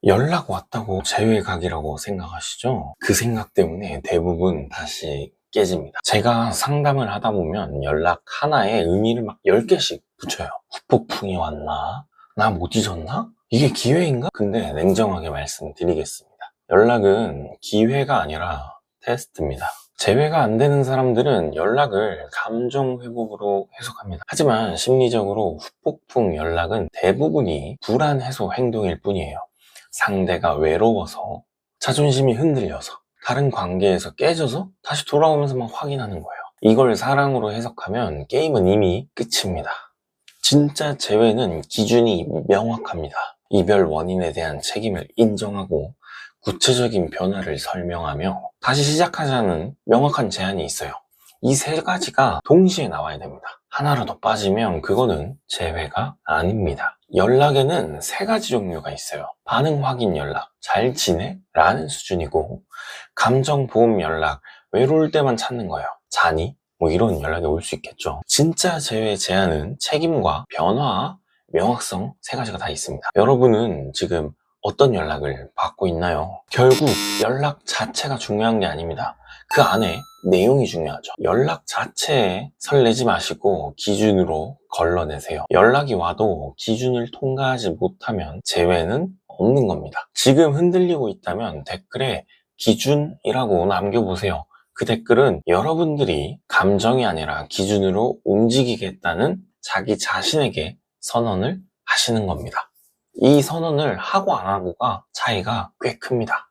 연락 왔다고 재회각이라고 생각하시죠? 그 생각 때문에 대부분 다시 깨집니다. 제가 상담을 하다 보면 연락 하나에 의미를 막 10개씩 붙여요. 후폭풍이 왔나? 나 못 잊었나? 이게 기회인가? 근데 냉정하게 말씀드리겠습니다. 연락은 기회가 아니라 테스트입니다. 재회가 안 되는 사람들은 연락을 감정 회복으로 해석합니다. 하지만 심리적으로 후폭풍 연락은 대부분이 불안 해소 행동일 뿐이에요. 상대가 외로워서, 자존심이 흔들려서, 다른 관계에서 깨져서 다시 돌아오면서 막 확인하는 거예요. 이걸 사랑으로 해석하면 게임은 이미 끝입니다. 진짜 재회는 기준이 명확합니다. 이별 원인에 대한 책임을 인정하고 구체적인 변화를 설명하며 다시 시작하자는 명확한 제안이 있어요. 이 세 가지가 동시에 나와야 됩니다. 하나라도 빠지면 그거는 재회가 아닙니다. 연락에는 세 가지 종류가 있어요. 반응 확인 연락, 잘 지내? 라는 수준이고, 감정 보험 연락, 외로울 때만 찾는 거예요. 자니? 뭐 이런 연락이 올 수 있겠죠. 진짜 재회 제한은 책임과 변화, 명확성 세 가지가 다 있습니다. 여러분은 지금 어떤 연락을 받고 있나요? 결국 연락 자체가 중요한 게 아닙니다. 그 안에 내용이 중요하죠. 연락 자체에 설레지 마시고 기준으로 걸러내세요. 연락이 와도 기준을 통과하지 못하면 재회는 없는 겁니다. 지금 흔들리고 있다면 댓글에 기준이라고 남겨보세요. 그 댓글은 여러분들이 감정이 아니라 기준으로 움직이겠다는 자기 자신에게 선언을 하시는 겁니다. 이 선언을 하고 안 하고가 차이가 꽤 큽니다.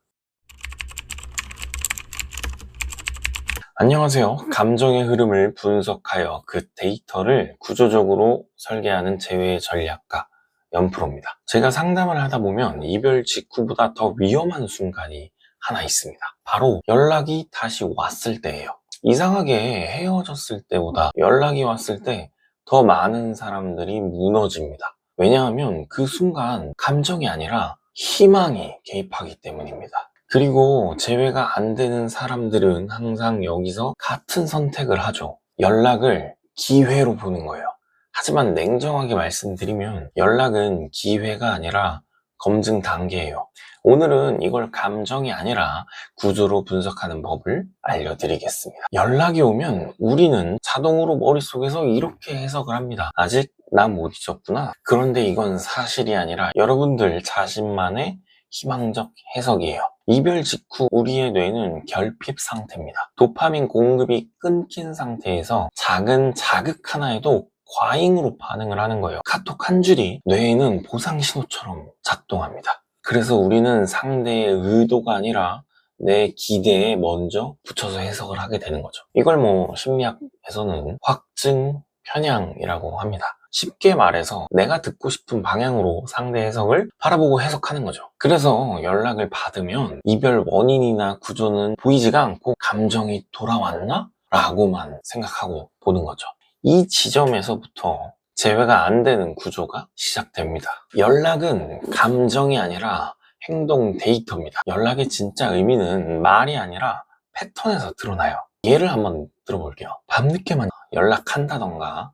안녕하세요. 감정의 흐름을 분석하여 그 데이터를 구조적으로 설계하는 재회 전략가 연프로입니다. 제가 상담을 하다 보면 이별 직후보다 더 위험한 순간이 하나 있습니다. 바로 연락이 다시 왔을 때예요. 이상하게 헤어졌을 때보다 연락이 왔을 때 더 많은 사람들이 무너집니다. 왜냐하면 그 순간 감정이 아니라 희망이 개입하기 때문입니다. 그리고 재회가 안 되는 사람들은 항상 여기서 같은 선택을 하죠. 연락을 기회로 보는 거예요. 하지만 냉정하게 말씀드리면 연락은 기회가 아니라 검증 단계예요. 오늘은 이걸 감정이 아니라 구조로 분석하는 법을 알려드리겠습니다. 연락이 오면 우리는 자동으로 머릿속에서 이렇게 해석을 합니다. 아직 나 못 잊었구나. 그런데 이건 사실이 아니라 여러분들 자신만의 희망적 해석이에요. 이별 직후 우리의 뇌는 결핍 상태입니다. 도파민 공급이 끊긴 상태에서 작은 자극 하나에도 과잉으로 반응을 하는 거예요. 카톡 한 줄이 뇌에는 보상 신호처럼 작동합니다. 그래서 우리는 상대의 의도가 아니라 내 기대에 먼저 붙여서 해석을 하게 되는 거죠. 이걸 심리학에서는 확증 편향이라고 합니다. 쉽게 말해서 내가 듣고 싶은 방향으로 상대 해석을 바라보고 해석하는 거죠. 그래서 연락을 받으면 이별 원인이나 구조는 보이지가 않고 감정이 돌아왔나? 라고만 생각하고 보는 거죠. 이 지점에서부터 재회가 안 되는 구조가 시작됩니다. 연락은 감정이 아니라 행동 데이터입니다. 연락의 진짜 의미는 말이 아니라 패턴에서 드러나요. 예를 한번 들어볼게요. 밤늦게만 연락한다던가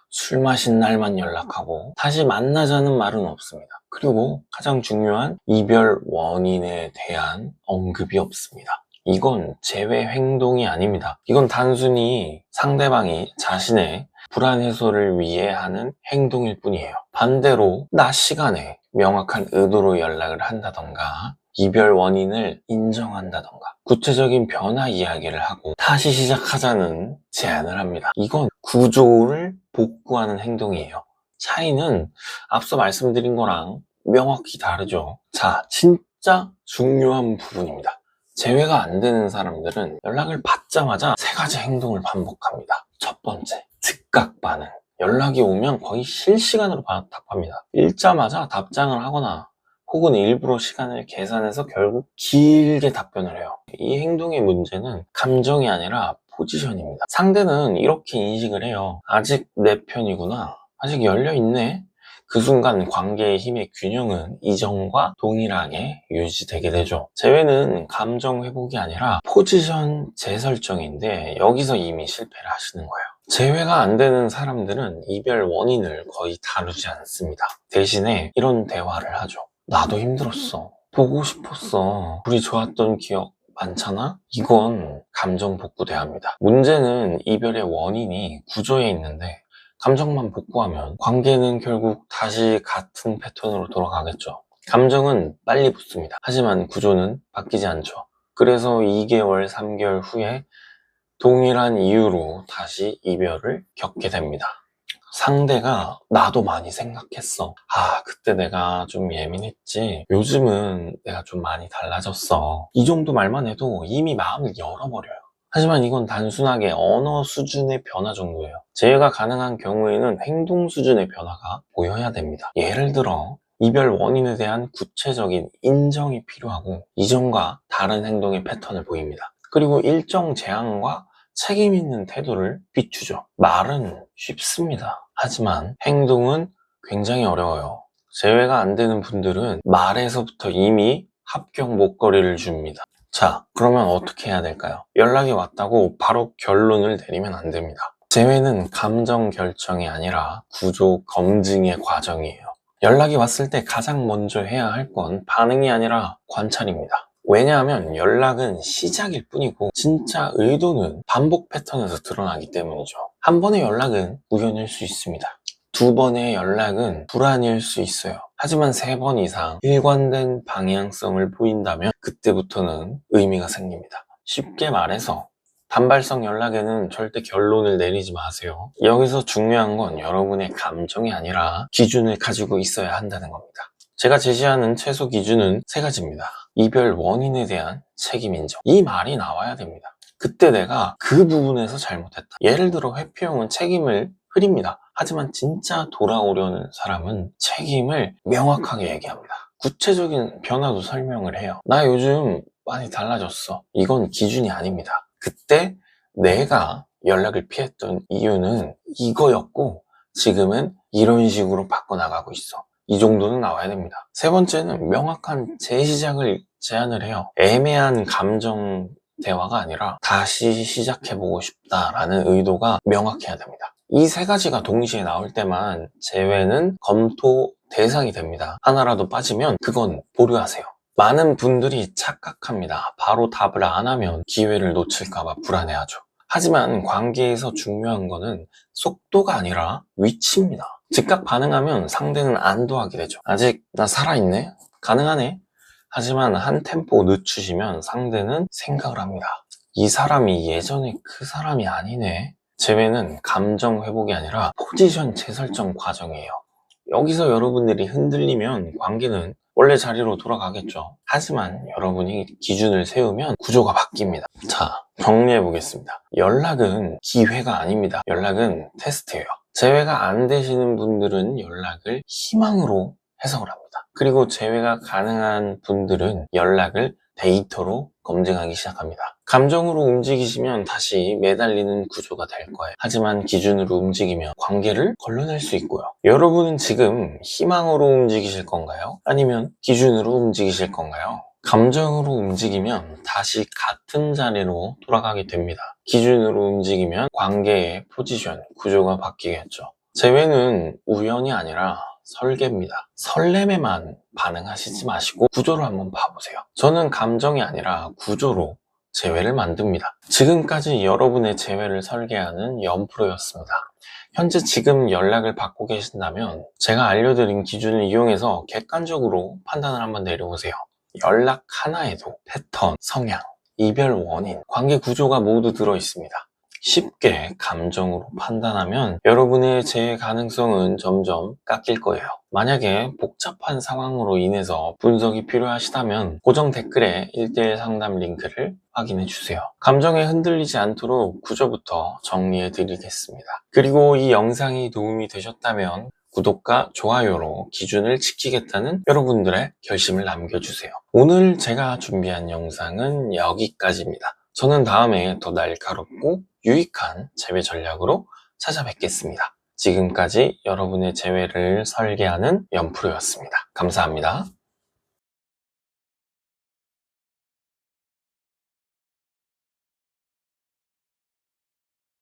술 마신 날만 연락하고 다시 만나자는 말은 없습니다. 그리고 가장 중요한 이별 원인에 대한 언급이 없습니다. 이건 재회 행동이 아닙니다. 이건 단순히 상대방이 자신의 불안 해소를 위해 하는 행동일 뿐이에요. 반대로 낮 시간에 명확한 의도로 연락을 한다던가 이별 원인을 인정한다던가 구체적인 변화 이야기를 하고 다시 시작하자는 제안을 합니다. 이건 구조를 복구하는 행동이에요. 차이는 앞서 말씀드린 거랑 명확히 다르죠. 자, 진짜 중요한 부분입니다. 재회가 안 되는 사람들은 연락을 받자마자 세 가지 행동을 반복합니다. 첫 번째, 즉각 반응. 연락이 오면 거의 실시간으로 답합니다. 읽자마자 답장을 하거나 혹은 일부러 시간을 계산해서 결국 길게 답변을 해요. 이 행동의 문제는 감정이 아니라 포지션입니다. 상대는 이렇게 인식을 해요. 아직 내 편이구나. 아직 열려있네. 그 순간 관계의 힘의 균형은 이전과 동일하게 유지되게 되죠. 재회는 감정 회복이 아니라 포지션 재설정인데 여기서 이미 실패를 하시는 거예요. 재회가 안 되는 사람들은 이별 원인을 거의 다루지 않습니다. 대신에 이런 대화를 하죠. 나도 힘들었어. 보고 싶었어. 우리 좋았던 기억 많잖아? 이건 감정 복구대화입니다. 문제는 이별의 원인이 구조에 있는데 감정만 복구하면 관계는 결국 다시 같은 패턴으로 돌아가겠죠. 감정은 빨리 붙습니다. 하지만 구조는 바뀌지 않죠. 그래서 2개월, 3개월 후에 동일한 이유로 다시 이별을 겪게 됩니다. 상대가 나도 많이 생각했어. 그때 내가 좀 예민했지. 요즘은 내가 좀 많이 달라졌어. 이 정도 말만 해도 이미 마음을 열어버려요. 하지만 이건 단순하게 언어 수준의 변화 정도예요. 재해가 가능한 경우에는 행동 수준의 변화가 보여야 됩니다. 예를 들어 이별 원인에 대한 구체적인 인정이 필요하고 이전과 다른 행동의 패턴을 보입니다. 그리고 일정 제한과 책임 있는 태도를 비추죠. 말은 쉽습니다. 하지만 행동은 굉장히 어려워요. 재회가 안 되는 분들은 말에서부터 이미 합격 목걸이를 줍니다. 자, 그러면 어떻게 해야 될까요? 연락이 왔다고 바로 결론을 내리면 안 됩니다. 재회는 감정 결정이 아니라 구조 검증의 과정이에요. 연락이 왔을 때 가장 먼저 해야 할 건 반응이 아니라 관찰입니다. 왜냐하면 연락은 시작일 뿐이고 진짜 의도는 반복 패턴에서 드러나기 때문이죠. 한 번의 연락은 우연일 수 있습니다. 2번의 연락은 불안일 수 있어요. 하지만 3번 이상 일관된 방향성을 보인다면 그때부터는 의미가 생깁니다. 쉽게 말해서 단발성 연락에는 절대 결론을 내리지 마세요. 여기서 중요한 건 여러분의 감정이 아니라 기준을 가지고 있어야 한다는 겁니다. 제가 제시하는 최소 기준은 3가지입니다. 이별 원인에 대한 책임 인정. 이 말이 나와야 됩니다. 그때 내가 그 부분에서 잘못했다. 예를 들어 회피형은 책임을 흐립니다. 하지만 진짜 돌아오려는 사람은 책임을 명확하게 얘기합니다. 구체적인 변화도 설명을 해요. 나 요즘 많이 달라졌어. 이건 기준이 아닙니다. 그때 내가 연락을 피했던 이유는 이거였고 지금은 이런 식으로 바꿔나가고 있어. 이 정도는 나와야 됩니다. 3번째는 명확한 재시작을 제안을 해요. 애매한 감정 대화가 아니라 다시 시작해보고 싶다라는 의도가 명확해야 됩니다. 이 3가지가 동시에 나올 때만 재회는 검토 대상이 됩니다. 하나라도 빠지면 그건 보류하세요. 많은 분들이 착각합니다. 바로 답을 안 하면 기회를 놓칠까봐 불안해하죠. 하지만 관계에서 중요한 거는 속도가 아니라 위치입니다. 즉각 반응하면 상대는 안도하게 되죠. 아직 나 살아있네? 가능하네? 하지만 한 템포 늦추시면 상대는 생각을 합니다. 이 사람이 예전에 그 사람이 아니네? 재회는 감정 회복이 아니라 포지션 재설정 과정이에요. 여기서 여러분들이 흔들리면 관계는 원래 자리로 돌아가겠죠. 하지만 여러분이 기준을 세우면 구조가 바뀝니다. 자, 정리해 보겠습니다. 연락은 기회가 아닙니다. 연락은 테스트예요. 재회가 안 되시는 분들은 연락을 희망으로 해석을 합니다. 그리고 재회가 가능한 분들은 연락을 데이터로 검증하기 시작합니다. 감정으로 움직이시면 다시 매달리는 구조가 될 거예요. 하지만 기준으로 움직이면 관계를 걸러낼 수 있고요. 여러분은 지금 희망으로 움직이실 건가요? 아니면 기준으로 움직이실 건가요? 감정으로 움직이면 다시 같은 자리로 돌아가게 됩니다. 기준으로 움직이면 관계의 포지션, 구조가 바뀌겠죠. 재회는 우연이 아니라 설계입니다. 설렘에만 반응하시지 마시고 구조를 한번 봐보세요. 저는 감정이 아니라 구조로 재회를 만듭니다. 지금까지 여러분의 재회를 설계하는 연프로였습니다. 현재 지금 연락을 받고 계신다면 제가 알려드린 기준을 이용해서 객관적으로 판단을 한번 내려보세요. 연락 하나에도 패턴, 성향, 이별 원인, 관계 구조가 모두 들어있습니다. 쉽게 감정으로 판단하면 여러분의 재해 가능성은 점점 깎일 거예요. 만약에 복잡한 상황으로 인해서 분석이 필요하시다면 고정 댓글에 1:1 상담 링크를 확인해 주세요. 감정에 흔들리지 않도록 구조부터 정리해 드리겠습니다. 그리고 이 영상이 도움이 되셨다면 구독과 좋아요로 기준을 지키겠다는 여러분들의 결심을 남겨주세요. 오늘 제가 준비한 영상은 여기까지입니다. 저는 다음에 더 날카롭고 유익한 재회 전략으로 찾아뵙겠습니다. 지금까지 여러분의 재회를 설계하는 연프로였습니다. 감사합니다.